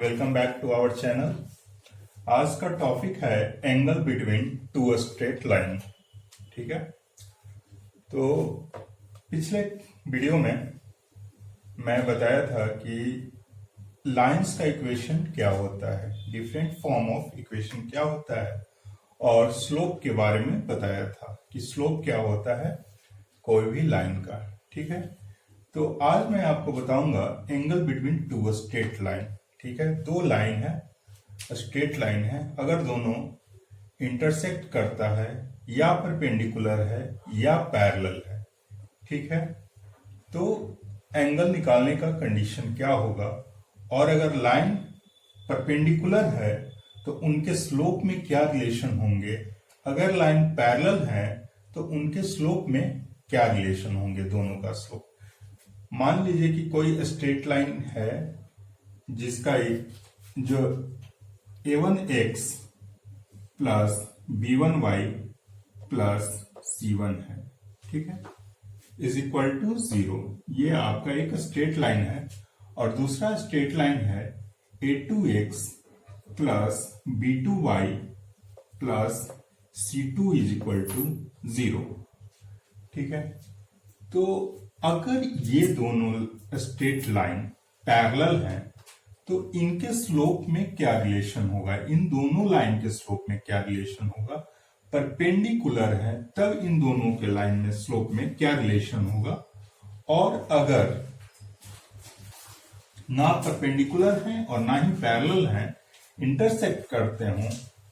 Welcome back to our channel. आज का topic है angle between two straight line. ठीक है, तो पिछले वीडियो में मैं बताया था कि लाइंस का इक्वेशन क्या होता है, डिफरेंट फॉर्म ऑफ इक्वेशन क्या होता है, और स्लोप के बारे में बताया था कि स्लोप क्या होता है कोई भी लाइन का। ठीक है, तो आज मैं आपको बताऊंगा angle between two straight line. ठीक है, दो लाइन है, स्ट्रेट लाइन है, अगर दोनों इंटरसेक्ट करता है या परपेंडिकुलर है या पैरेलल है, ठीक है, तो एंगल निकालने का कंडीशन क्या होगा, और अगर लाइन परपेंडिकुलर है तो उनके स्लोप में क्या रिलेशन होंगे, अगर लाइन पैरेलल है तो उनके स्लोप में क्या रिलेशन होंगे, दोनों का स्लोप। मान लीजिए कि कोई स्ट्रेट लाइन है जिसका जो a1x plus b1y plus c1 है, ठीक है, इज इक्वल टू 0। ये आपका एक स्ट्रेट लाइन है। और दूसरा स्ट्रेट लाइन है a2x plus b2y plus c2 is equal to 0। ठीक है, तो अगर ये दोनों स्ट्रेट लाइन पैरेलल हैं तो इनके स्लोप में क्या रिलेशन होगा, इन दोनों लाइन के स्लोप में क्या रिलेशन होगा। परपेंडिकुलर है तब इन दोनों के लाइन में स्लोप में क्या रिलेशन होगा, और अगर ना परपेंडिकुलर है और ना ही पैरेलल है, इंटरसेक्ट करते हो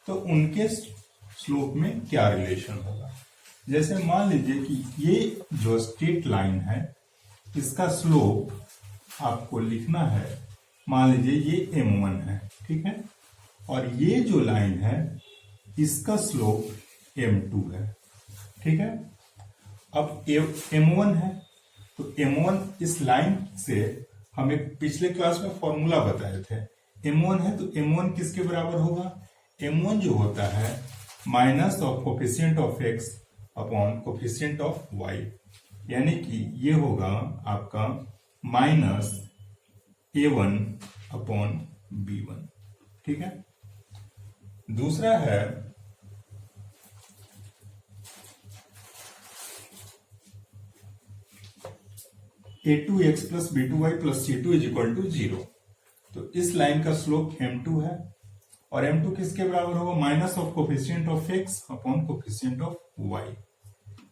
तो उनके स्लोप में क्या रिलेशन होगा। जैसे मान लीजिए कि ये जो स्ट्रेट लाइन है इसका स्लोप आपको लिखना है, मान लीजिए ये m1 है, ठीक है, और ये जो लाइन है इसका स्लोप m2 है, ठीक है। अब m1 है तो m1 इस लाइन से हमें पिछले क्लास में फॉर्मूला बताए थे, m1 है तो m1 किसके बराबर होगा, m1 जो होता है minus of coefficient of x upon coefficient of y, यानी कि ये होगा आपका माइनस a1 अपॉन b1। ठीक है, दूसरा है a2x plus b2y plus c2 is equal to 0। तो इस लाइन का स्लोप m2 है और m2 किसके बराबर होगा, minus of coefficient of x upon coefficient of y,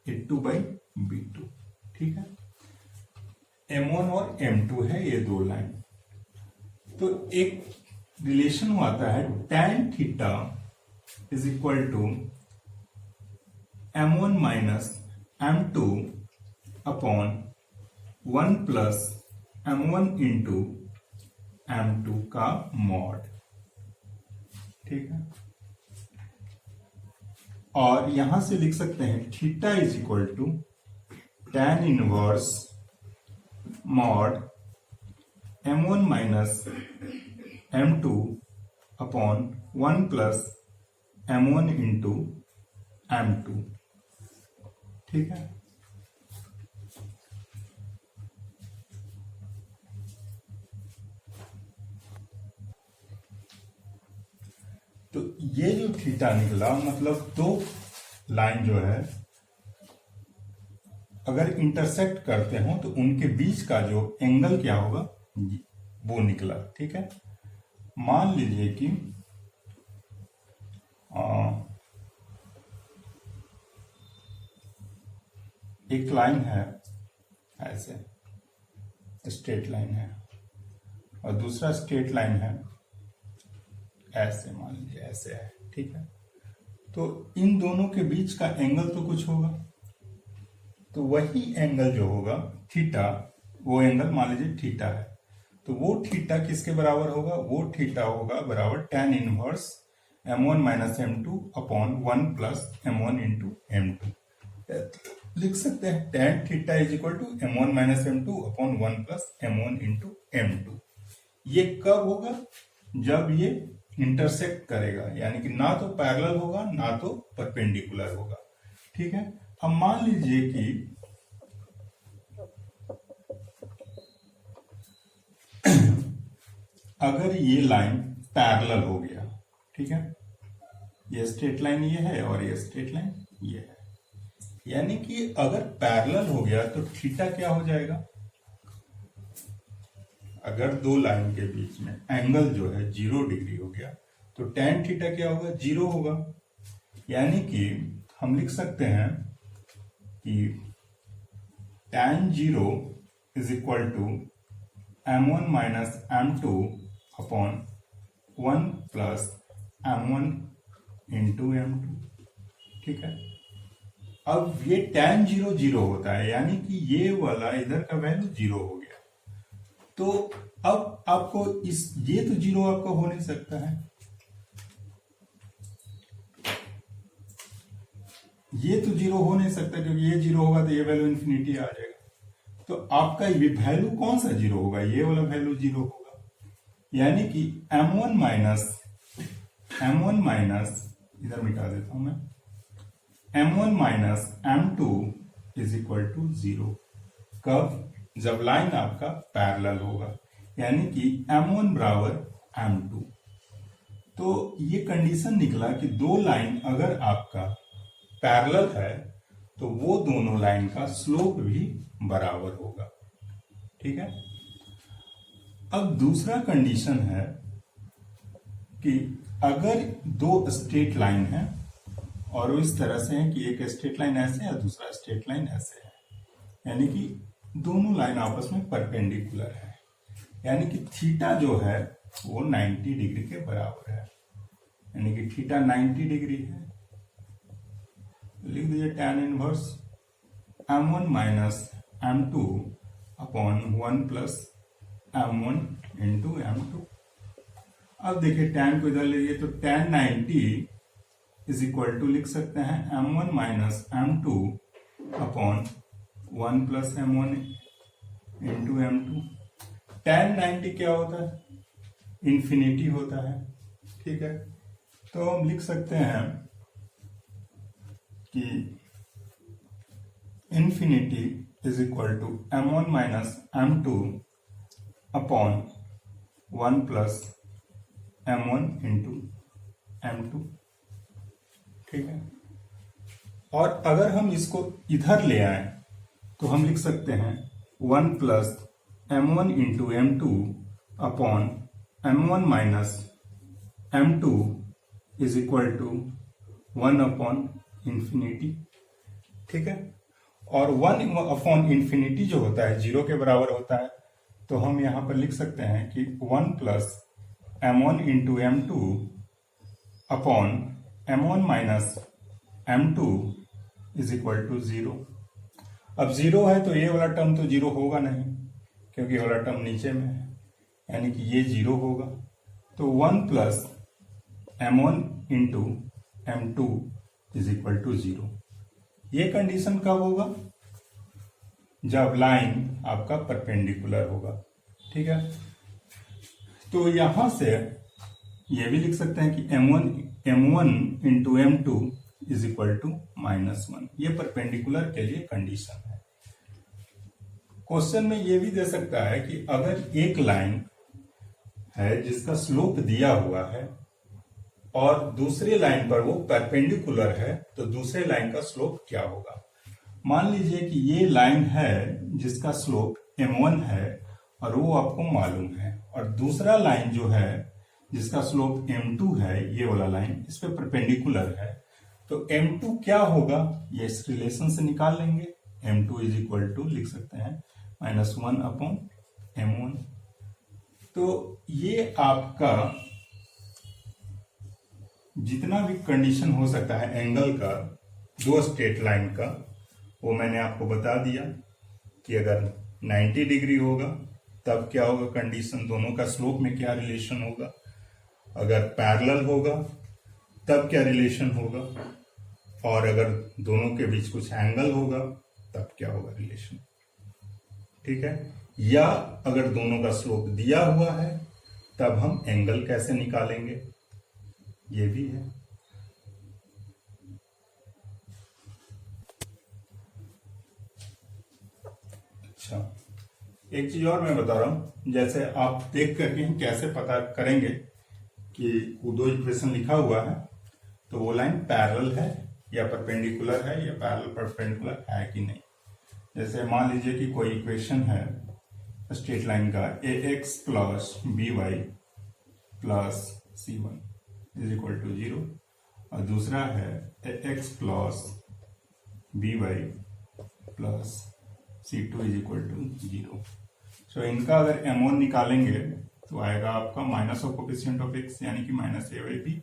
a2 by b2। ठीक है, m1 और m2 है ये दो लाइन। तो एक रिलेशन आता है tan theta is equal to m1 minus m2 upon 1 plus m1 into m2 का मॉड। ठीक है, और यहां से लिख सकते हैं theta is equal to tan inverse mod m1 minus m2 upon 1 plus m1 into m2। ठीक है, तो ये जो थीटा निकला मतलब दो लाइन जो है अगर इंटरसेक्ट करते हो तो उनके बीच का जो एंगल क्या होगा वो निकला। ठीक है, मान लीजिए कि एक लाइन है ऐसे स्ट्रेट लाइन है और दूसरा स्ट्रेट लाइन है ऐसे, मान लीजिए ऐसे है। ठीक है, तो इन दोनों के बीच का एंगल तो कुछ होगा, तो वही एंगल जो होगा थीटा, वो एंगल मान लीजिए थीटा है, तो वो थीटा किसके बराबर होगा, वो थीटा होगा बराबर tan inverse m1 minus m2 upon 1 plus m1 into m2। लिख सकते हैं tan theta is equal to m1 minus m2 upon 1 plus m1 into m2। ये कब होगा, जब ये इंटरसेक्ट करेगा, यानी कि ना तो पैरेलल होगा ना तो परपेंडिकुलर होगा। ठीक है, अब मान लीजिए कि अगर ये लाइन पैरेलल हो गया, ठीक है, ये स्ट्रेट लाइन ये है और ये स्ट्रेट लाइन ये है, यानी कि अगर पैरेलल हो गया तो थीटा क्या हो जाएगा, अगर दो लाइन के बीच में एंगल जो है 0 डिग्री हो गया तो tan थीटा क्या होगा, 0 होगा। यानी कि हम लिख सकते हैं कि tan 0 is equal to m1 minus m2 upon 1 plus m1 into m2, ठीक है। अब ये tan 0 0 होता है, यानी कि ये वाला इधर का वैल्यू 0 हो गया। तो अब आपको ये तो 0 आपका हो नहीं सकता है, ये तो 0 हो नहीं सकता, क्योंकि ये 0 होगा तो ये वैल्यू इन्फिनिटी आ जाएगा। तो आपका ये वैल्यू कौन सा 0 होगा, ये वाला वैल्यू 0 होगा। यानी कि m1 माइनस इधर मिटा देता हूं मैं, m1 minus m2 is equal to 0। कब, जब लाइन आपका पैरेलल होगा, यानी कि m1 बराबर m2। तो ये कंडीशन निकला कि दो लाइन अगर आपका पैरेलल है तो वो दोनों लाइन का स्लोप भी बराबर होगा, ठीक है। अब दूसरा कंडीशन है कि अगर दो स्ट्रेट लाइन है और वो इस तरह से है कि एक स्ट्रेट लाइन ऐसे है दूसरा स्ट्रेट लाइन ऐसे है, यानी कि दोनों लाइन आपस में परपेंडिकुलर है, यानी कि थीटा जो है वो 90 डिग्री के बराबर है, यानी कि थीटा 90 डिग्री है। लिख दीजिए tan inverse m1 minus m2 upon 1 plus m1 into m2। अब देखिए tan को इधर लीजिए तो tan 90 इज इक्वल टू लिख सकते हैं m1 minus m2 upon 1 plus m1 into m2। tan 90 क्या होता है, इन्फिनिटी होता है, ठीक है। तो हम लिख सकते हैं कि infinity is equal to m1 minus m2 upon 1 plus m1 into m2, ठीक है। और अगर हम इसको इधर ले आए तो हम लिख सकते हैं 1 plus m1 into m2 upon m1 minus m2 is equal to 1 upon infinity, ठीक है। और 1 अपॉन इंफिनिटी जो होता है 0 के बराबर होता है, तो हम यहां पर लिख सकते हैं कि 1 plus m1 into m2 upon m1 minus m2 is equal to 0। अब 0 है तो ये वाला टर्म तो 0 होगा नहीं, क्योंकि ये वाला टर्म नीचे में है, यानी कि ये 0 होगा। तो 1 plus m1 into m2 is equal to 0। ये कंडीशन कब होगा, जब लाइन आपका परपेंडिकुलर होगा, ठीक है। तो यहां से ये भी लिख सकते हैं कि m1 into m2 is equal to -1। ये परपेंडिकुलर के लिए कंडीशन है। क्वेश्चन में ये भी दे सकता है कि अगर एक लाइन है जिसका स्लोप दिया हुआ है और दूसरी लाइन पर वो परपेंडिकुलर है, तो दूसरे लाइन का स्लोप क्या होगा। मान लीजिए कि ये लाइन है जिसका स्लोप m1 है और वो आपको मालूम है, और दूसरा लाइन जो है जिसका स्लोप m2 है, ये वाला लाइन इस पे परपेंडिकुलर है, तो m2 क्या होगा ये इस रिलेशन से निकाल लेंगे। m2 इज इक्वल टू लिख सकते हैं -1 अपॉन m1। तो ये आपका जितना भी कंडीशन हो सकता है एंगल का दो स्ट्रेट लाइन का, वो मैंने आपको बता दिया कि अगर 90 डिग्री होगा तब क्या होगा कंडीशन, दोनों का स्लोप में क्या रिलेशन होगा, अगर पैरेलल होगा तब क्या रिलेशन होगा, और अगर दोनों के बीच कुछ एंगल होगा तब क्या होगा रिलेशन, ठीक है। या अगर दोनों का स्लोप दिया हुआ है तब हम एंगल कैसे निकालेंगे, ये भी है। अच्छा, एक चीज और मैं बता रहा हूं, जैसे आप देख करके कैसे पता करेंगे कि वो दो इक्वेशन लिखा हुआ है तो वो लाइन पैरेलल है या परपेंडिकुलर है या पैरेलल परपेंडिकुलर है कि नहीं। जैसे मान लीजिए कि कोई इक्वेशन है स्ट्रेट लाइन का ax plus B Y plus C one is equal to 0 और दूसरा है ax plus B Y plus C two is equal to 0। So इनका अगर m1 निकालेंगे तो आएगा आपका minus of coefficient of x यानी कि माइनस ए बाई बी,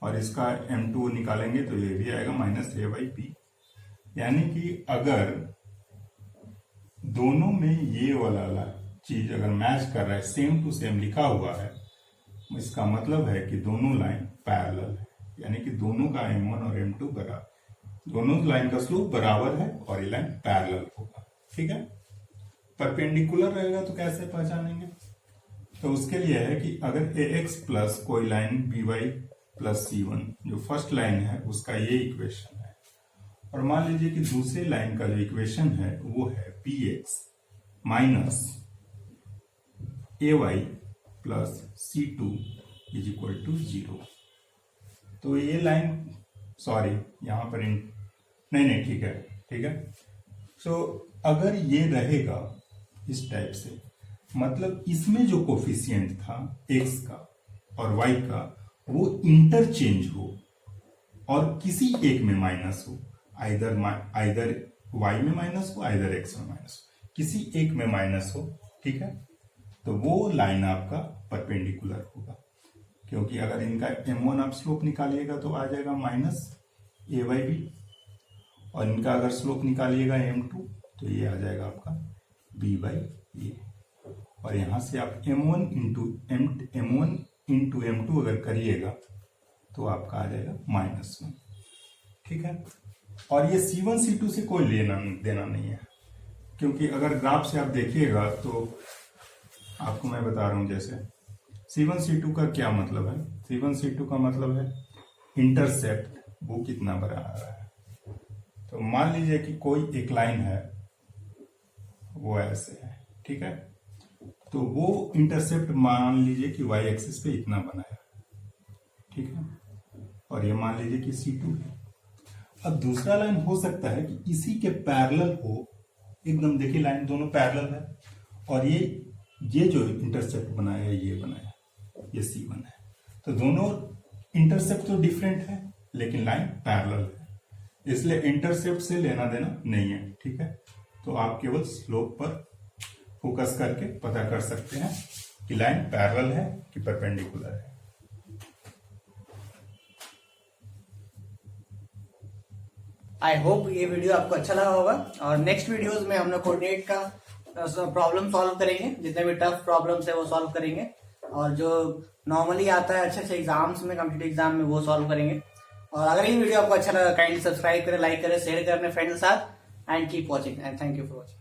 और इसका m2 निकालेंगे तो ये भी आएगा माइनस ए बाई बी। यानी कि अगर दोनों में ये वाला चीज अगर मैच कर रहा है, सेम टू सेम लिखा हुआ है, इसका मतलब है कि दोनों लाइन पैरेलल है, यानी कि दोनों का m1 और m2 बराबर, दोनों लाइन का स्लोप बराबर है और ये लाइन पैरेलल होगा। ठीक है, परपेंडिकुलर रहेगा तो कैसे पहचानेंगे? तो उसके लिए है कि अगर ax प्लस कोई लाइन by प्लस c1 जो फर्स्ट लाइन है उसका ये इक्वेशन है, और मान लीजिए कि दूसरी लाइन का जो इक्वेशन है वो है bx minus ay plus c2 is equal to 0। तो ये लाइन, सॉरी यहां पर नहीं ठीक है। सो अगर ये रहेगा इस टाइप से, मतलब इसमें जो कोफिशिएंट था x का और y का वो इंटरचेंज हो और किसी एक में माइनस हो, आइदर y में माइनस हो आइदर x में माइनस हो, किसी एक में माइनस हो। ठीक है, तो वो लाइन आपका परपेंडिकुलर होगा, क्योंकि अगर इनका m1 आप स्लोप निकालिएगा तो आ जाएगा माइनस ए बाई बी, और इनका अगर स्लोप निकालिएगा m2 तो ये आ जाएगा आपका b बाई ए, और यहां से आप m1 इंटू m2 अगर करिएगा तो आपका आ जाएगा -1। ठीक है, और ये c1 c2 से कोई लेना देना नहीं है, क्योंकि अगर ग्राफ से आप देखिएगा तो आपको मैं बता रहा हूं, जैसे c1 c2 का क्या मतलब है। c1 c2 का मतलब है इंटरसेप्ट वो कितना बड़ा आ रहा है। तो मान लीजिए कि कोई एक लाइन है वो ऐसे है, ठीक है, तो वो इंटरसेप्ट मान लीजिए कि y एक्सिस पे इतना बनाया, ठीक है, और ये मान लीजिए कि c2 है। अब दूसरा लाइन हो सकता है कि इसी के पैरेलल हो, एकदम देखिए लाइन दोनों पैरेलल है, और ये जो इंटरसेप्ट बनाया ये बनाया, ये c1 है, तो दोनों इंटरसेप्ट तो डिफरेंट है लेकिन लाइन पैरेलल है, इसलिए इंटरसेप्ट से लेना देना नहीं है। ठीक है, तो आप केवल स्लोप पर फोकस करके पता कर सकते हैं कि लाइन पैरेलल है कि परपेंडिकुलर है। आई होप ये वीडियो आपको अच्छा लगा होगा, और नेक्स्ट वीडियोस में हम लोग कोऑर्डिनेट का प्रॉब्लम सॉल्व करेंगे, जितने भी टफ प्रॉब्लम्स है वो सॉल्व करेंगे, और जो नॉर्मली आता है अच्छे एग्जाम्स में, कॉम्पिटिटिव एग्जाम में, वो सॉल्व करेंगे। और अगर ये वीडियो आपको अच्छा लगा, काइंडली सब्सक्राइब करें, लाइक करें, शेयर करें अपने फ्रेंड्स के साथ, and keep watching, and thank you for watching.